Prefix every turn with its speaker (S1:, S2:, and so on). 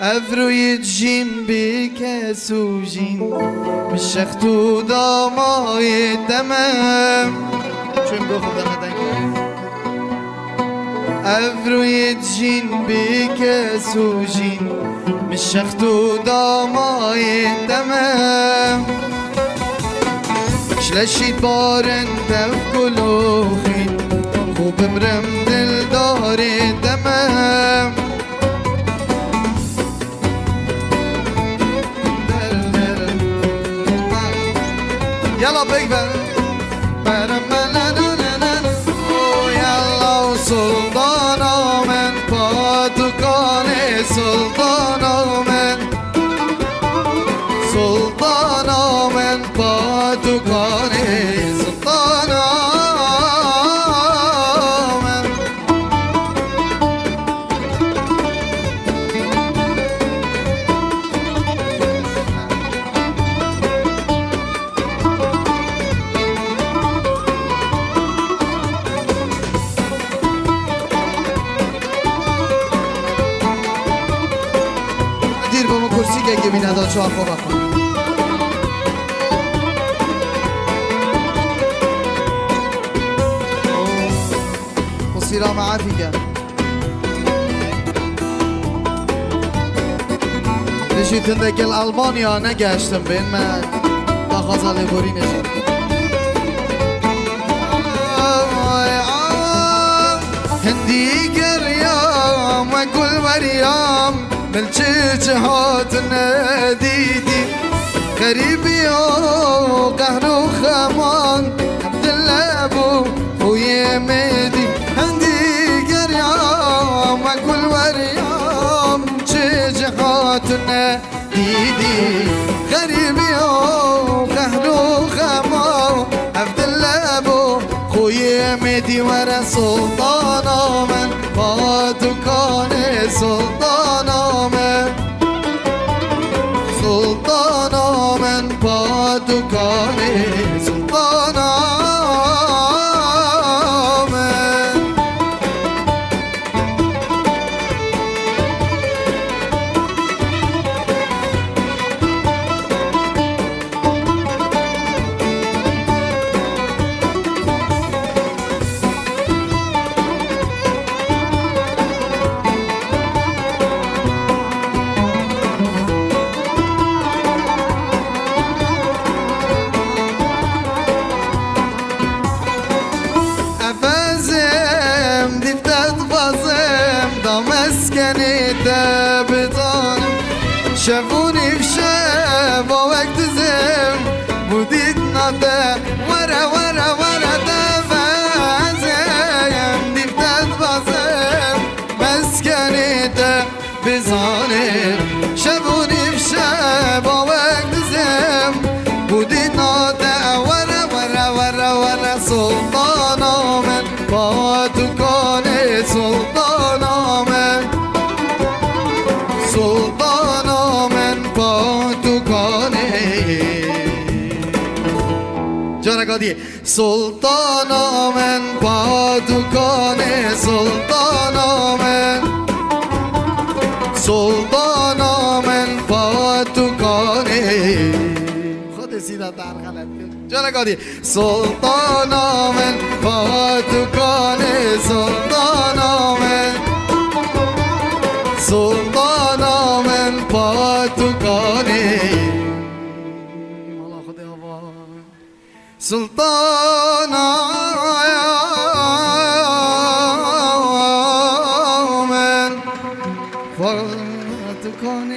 S1: افروی جین بی سوژین مشختو دامای دمم چون بخود دمدن افروی جین بی سوژین مشختو دامای دمم شلشید بارن دف گلوخی خوب مرم دل داری دمم يلا بيبا يلا سلطانا من پادوکان سلطانا من پادوکان سلطانا من دیر با ما کرسی که بینه داد چو افا بخون سلام عافية نشيت عندك الألمانيا نجاشتم بين ما تخاز على بوري نشيت هندي قريام وكل مريم بالجهات ناديدي غريبي وقهر وخمان عبد الله ابو خويا مهدي كل وريام شجعاتنا ديدي غريبي وقهر وخمام عبد الله ابو خويا مهدي ورا سلطانا من پادوکان سلطانا من پادوکان سلطانا مسكني دابطان شافوني في شاف وقت زم بديت نطع ورا دافع زم دي بتتبصم مسكني دابطان شافوني في شاف وقت زم بديت نطع ورا سلطانا من پادوکان سلطانا من پادوکان جانا قادی سلطانا من پادوکان سلطانا من پادوکان خود سیدا در غلط جانا قادی سلطانا من پادوکان سلطانا من پادوکان سلطانا من پادوکان